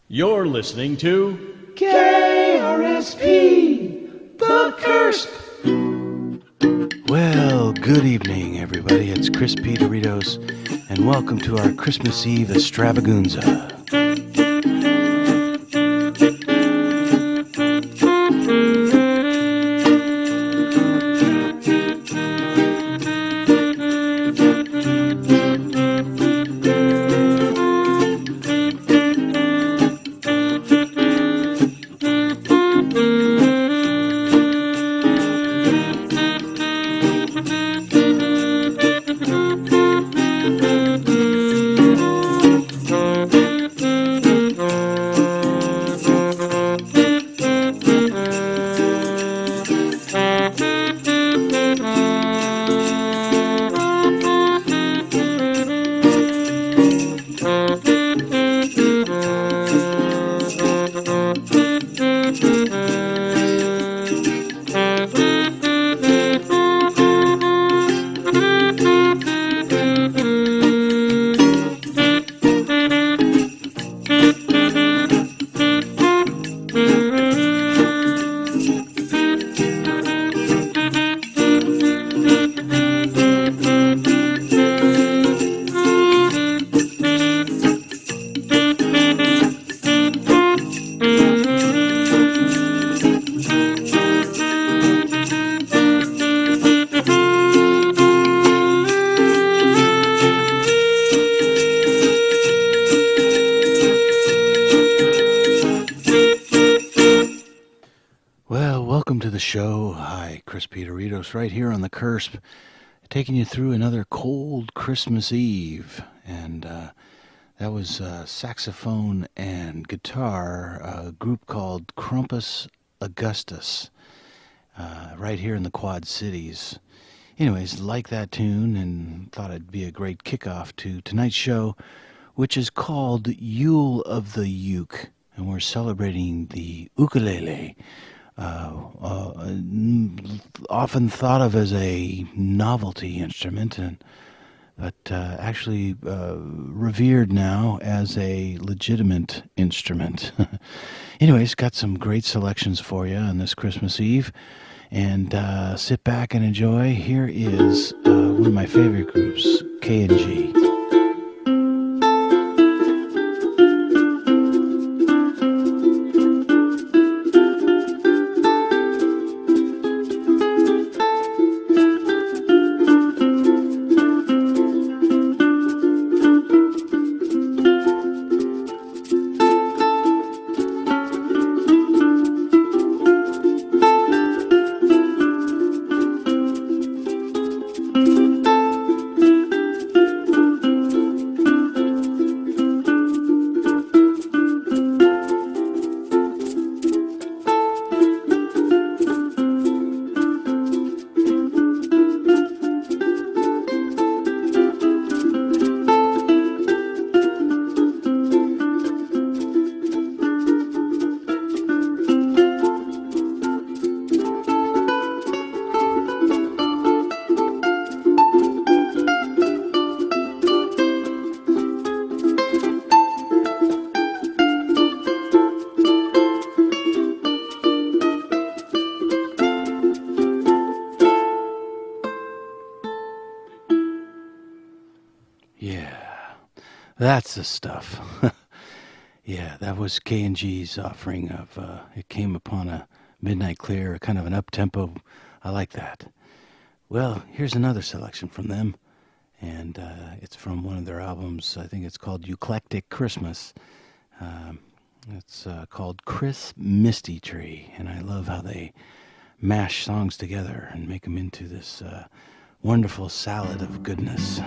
You're listening to KRSP, the Curse. Well, good evening, everybody. It's Crispy Doritos, and welcome to our Christmas Eve extravaganza. Crispy Doritos right here on the Curse, taking you through another cold Christmas Eve. And that was saxophone and guitar, a group called Crumpus Augustus, right here in the Quad Cities. Anyways, like that tune and thought it'd be a great kickoff to tonight's show, which is called Yule of the Uke. And we're celebrating the ukulele. Often thought of as a novelty instrument, but actually revered now as a legitimate instrument. Anyways, got some great selections for you on this Christmas Eve, and sit back and enjoy. Here is one of my favorite groups, K&G. That's the stuff. Yeah, that was K&G's offering of, it came upon a midnight clear, kind of an up-tempo. I like that. Well, here's another selection from them, and it's from one of their albums. I think it's called Eclectic Christmas. It's called Chris Misty Tree, and I love how they mash songs together and make them into this wonderful salad of goodness.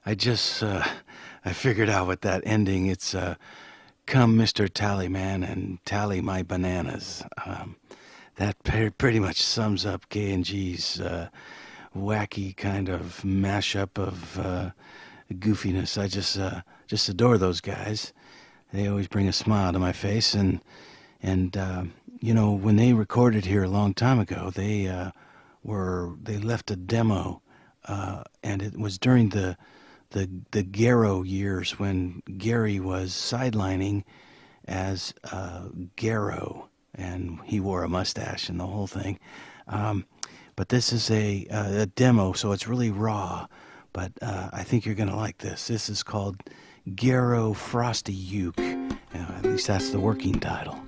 I figured out with that ending. It's come, Mr. Tallyman, and tally my bananas. That pretty much sums up K&G's wacky kind of mashup of goofiness. I just adore those guys. They always bring a smile to my face, and you know, when they recorded here a long time ago, they left a demo, and it was during the Garrow years when Gary was sidelining as Garrow, and he wore a mustache and the whole thing. But this is a demo, so it's really raw. But I think you're going to like this. This is called Garrow Frosty Yuke. At least that's the working title.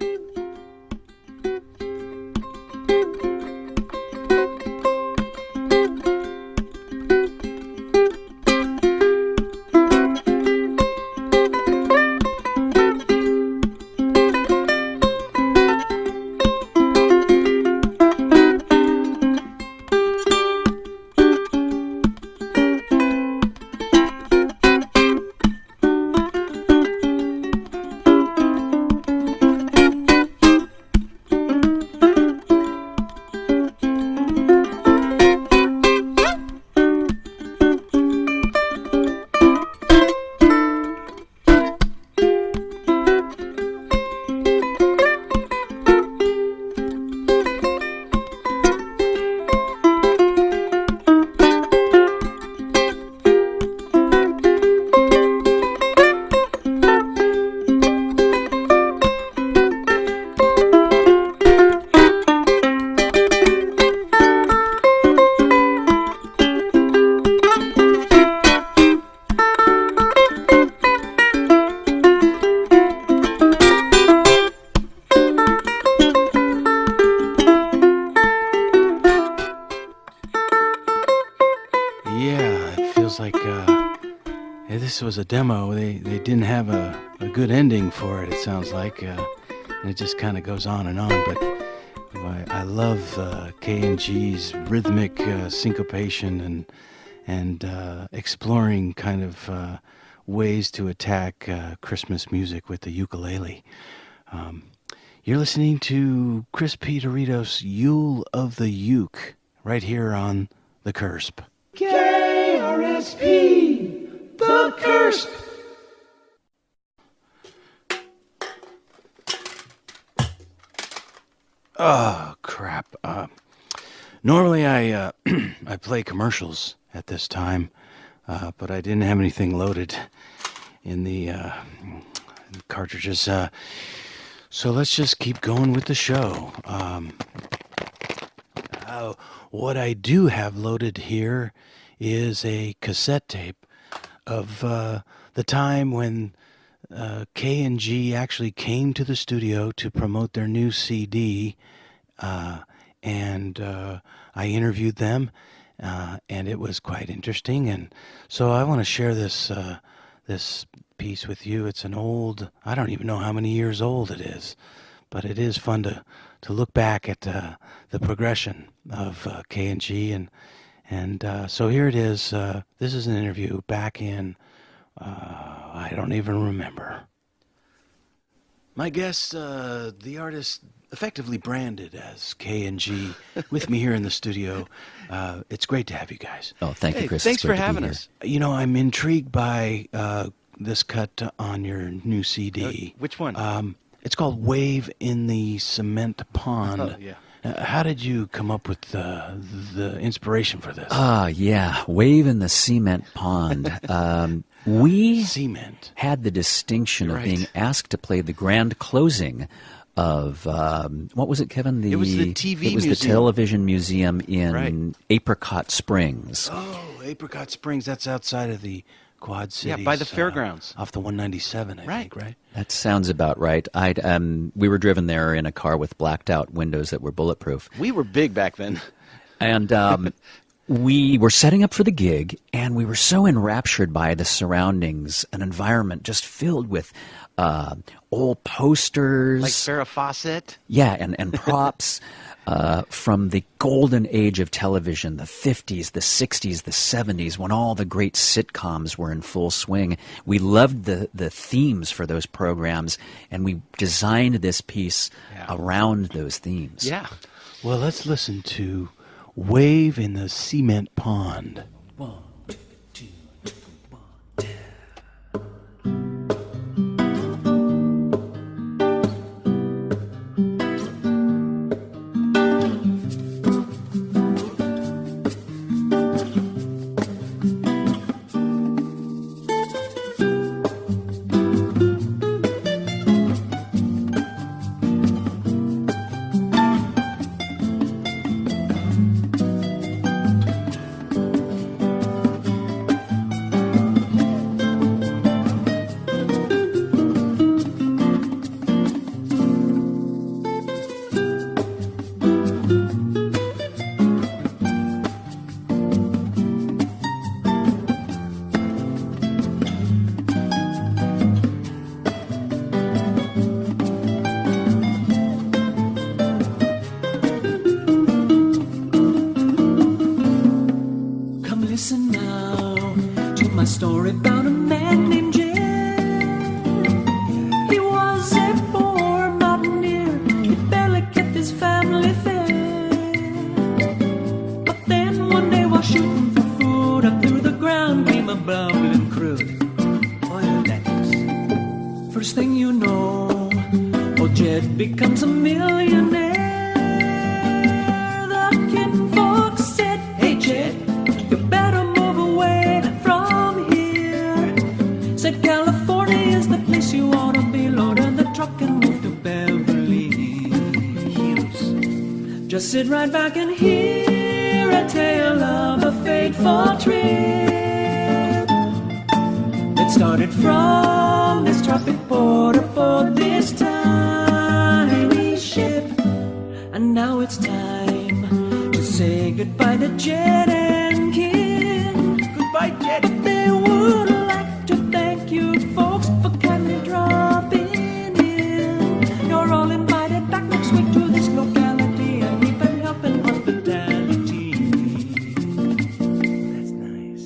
This was a demo. They didn't have a good ending for it, it sounds like. And it just kind of goes on and on. But I love K&G's rhythmic syncopation and exploring kind of ways to attack Christmas music with the ukulele. You're listening to Chris P. Doritos' Yule of the Uke, right here on The Cursp. KRSP, The Cursp. Oh, crap. Normally I I play commercials at this time, but I didn't have anything loaded in the cartridges. So let's just keep going with the show. What I do have loaded here is a cassette tape of the time when K&G actually came to the studio to promote their new CD, and I interviewed them, and it was quite interesting. And so I want to share this piece with you. It's an old, I don't even know how many years old it is, but it is fun to look back at the progression of K&G, and so here it is. This is an interview back in, I don't even remember. My guest, the artist effectively branded as K&G, with me here in the studio. It's great to have you guys. Oh, thank you, Chris. Thanks for having us. You know, I'm intrigued by this cut on your new CD. Which one? It's called Wave in the Cement Pond. Oh, yeah. How did you come up with the inspiration for this? Yeah, Wave in the Cement Pond. We Cement. had the distinction of Right. being asked to play the grand closing of, what was it, Kevin? It was the TV It was the museum. Television Museum in Right. Apricot Springs. Oh, Apricot Springs. That's outside of the Quad Cities. Yeah, by the fairgrounds. Off the 197, I think, right? That sounds about right. We were driven there in a car with blacked out windows that were bulletproof. We were big back then. And we were setting up for the gig, and we were so enraptured by the surroundings, an environment just filled with old posters. Like Farrah Fawcett. Yeah, and props. from the golden age of television, the 50s, the 60s, the 70s, when all the great sitcoms were in full swing. We loved the themes for those programs, and we designed this piece around those themes. Yeah. Well, let's listen to Wave in the Cement Pond. 1, 2, 1, 2. Listen now to my story about a man named Jed. He was a poor mountaineer. He barely kept his family fed. But then one day while shooting for food, up through the ground came a bubbling crude oil gas. First thing you know, old Jed becomes a millionaire. The kinfolk said, "Hey Jed, you better move away from here." Said California is the place you ought to be. Load in the truck and move to Beverly Hills. Just sit right back and hear a tale of a fateful trip. It started from this tropic port aboard this tiny ship. And now it's time to say goodbye to Jed and Kin. Goodbye, Jed. They would like to thank you folks for kindly dropping in. You're all invited back next week to this locality and keep an helping hospitality. That's nice.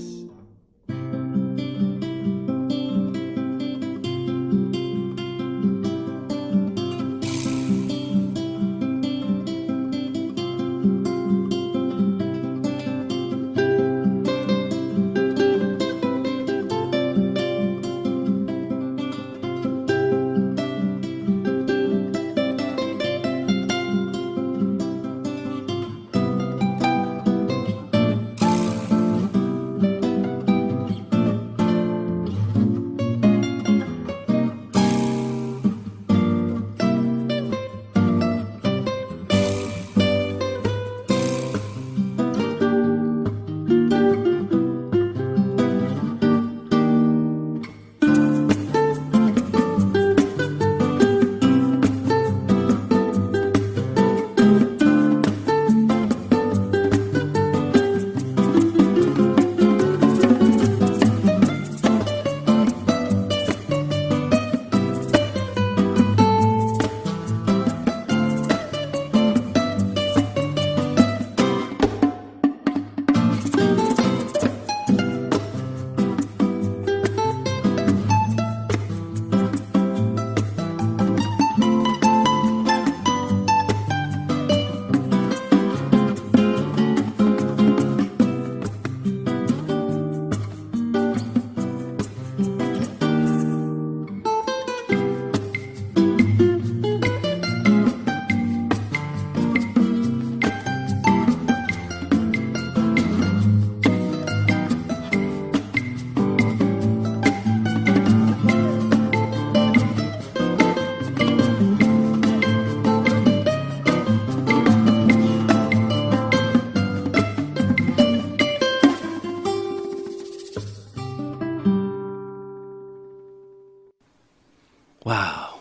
Wow,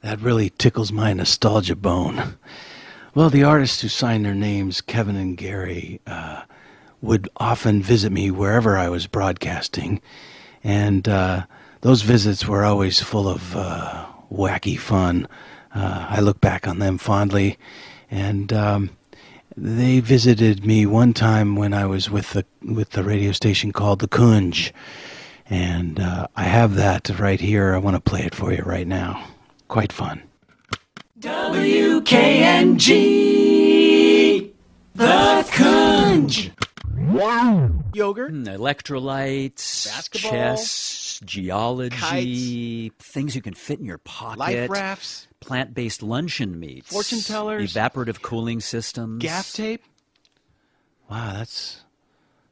that really tickles my nostalgia bone. Well, the artists who signed their names, Kevin and Gary, would often visit me wherever I was broadcasting, and those visits were always full of wacky fun. I look back on them fondly, And they visited me one time when I was with the radio station called the K&G. And I have that right here. I want to play it for you right now. Quite fun. WKNG, the K&G. Yogurt, Electrolytes, Basketball, chess, geology, kites, things you can fit in your pocket. life rafts, Plant-based luncheon meats. fortune tellers, Evaporative cooling systems. gaff tape. Wow, that's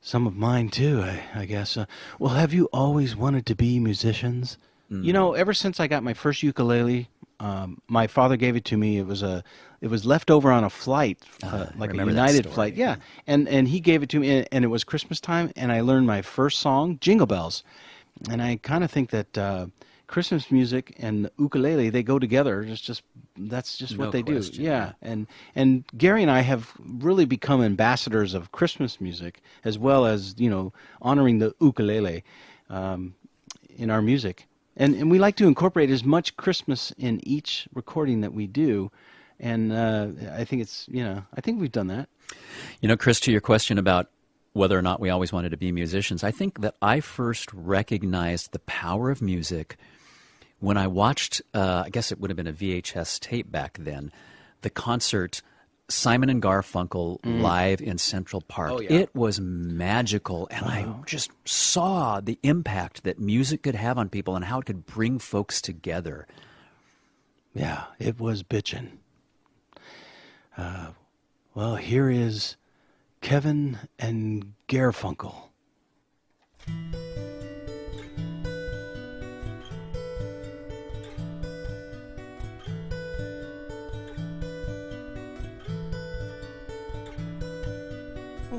some of mine too, I guess. Well, have you always wanted to be musicians? You know, ever since I got my first ukulele, my father gave it to me. It was left over on a flight, like a remember that United story, flight. Yeah, and he gave it to me, and it was Christmas time, and I learned my first song, Jingle Bells, and I kind of think that Christmas music and the ukulele, they go together. That's just No what they question, do. Yeah, and Gary and I have really become ambassadors of Christmas music, as well as honoring the ukulele in our music. And we like to incorporate as much Christmas in each recording that we do, and I think I think we've done that. Chris, to your question about whether or not we always wanted to be musicians, I think that I first recognized the power of music when I watched, I guess it would have been a VHS tape back then, the concert Simon and Garfunkel live in Central Park. Oh, yeah. It was magical, and I just saw the impact that music could have on people and how it could bring folks together. Yeah, it was bitchin'. Well, here is Kevin and Garfunkel.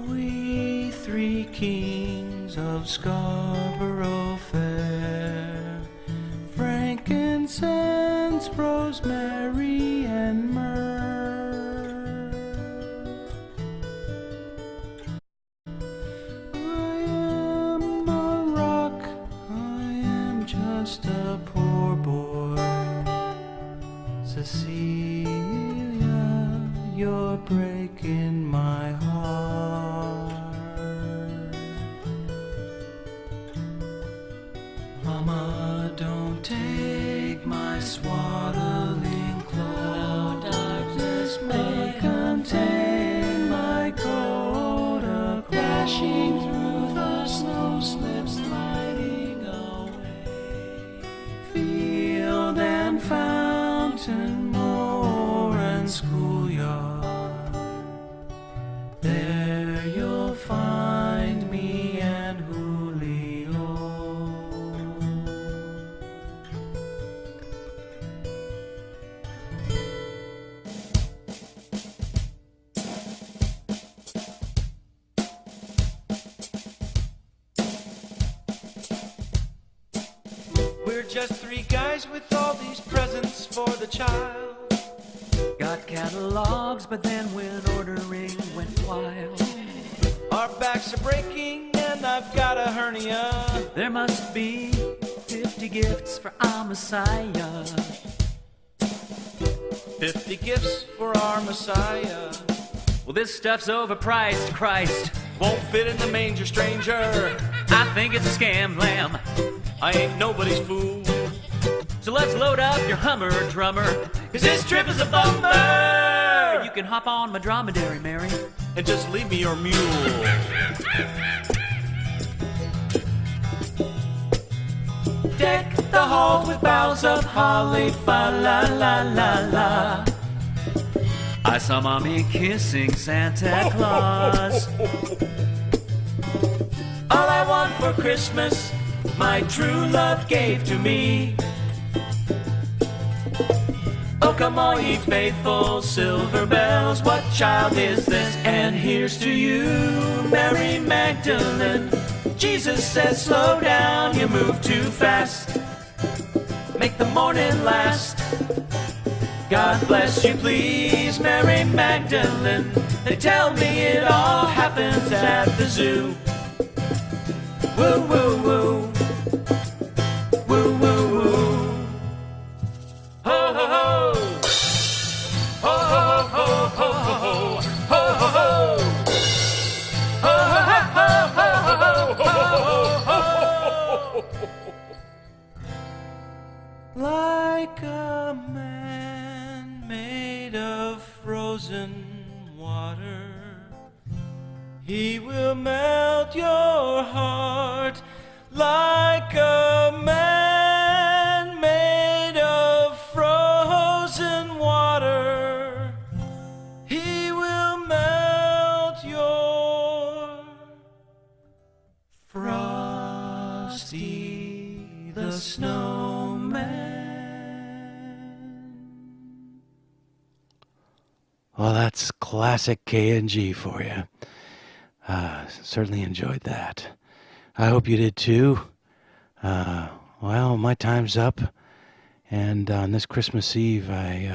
We three kings of Scarborough Fair, frankincense, rosemary, and myrrh. I am a rock, I am just a poor boy. Cecilia, you're breaking my heart. Mama, don't take my swaddling cloak. Darkness may contain my coat. A crashing through the snow slips gliding away. Field and fountain, moor and schoolyard. There you'll find me and Julio. We're just three guys with all these presents for the child. Got catalogs, but then when ordering went wild. Our backs are breaking and I've got a hernia. There must be 50 gifts for our Messiah. 50 gifts for our Messiah. Well, this stuff's overpriced, Christ. Won't fit in the manger, stranger. I think it's a scam, lamb. I ain't nobody's fool. So let's load up your Hummer, drummer, 'cause this trip is a bummer. You can hop on my dromedary, Mary, and just leave me your mule. Deck the hall with boughs of holly, fa la la la la. I saw Mommy kissing Santa Claus. All I want for Christmas, my true love gave to me. Oh, come all ye faithful silver bells, what child is this? And here's to you, Mary Magdalene. Jesus says, slow down, you move too fast. Make the morning last. God bless you, please, Mary Magdalene. They tell me it all happens at the zoo. Woo, woo, woo. Woo, woo, woo. Ho, ho, ho. Ho, ho, ho, ho, ho. like a man made of frozen water. He will melt your heart like a man made of frozen water. He will melt your Frosty the Snowman. Well, that's classic K&G for you. Certainly enjoyed that. I hope you did too. Well, my time's up. And on this Christmas Eve, I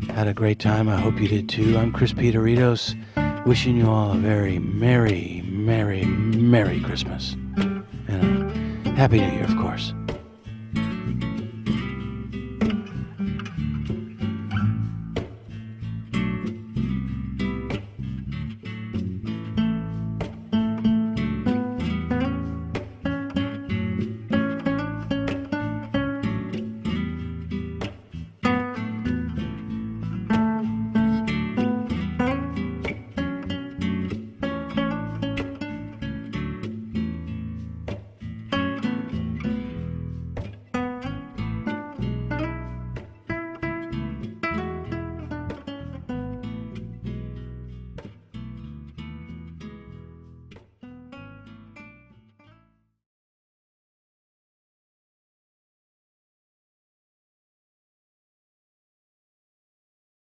had a great time. I hope you did too. I'm Chris Doritos, wishing you all a very merry, merry, merry Christmas. And a Happy New Year, of course.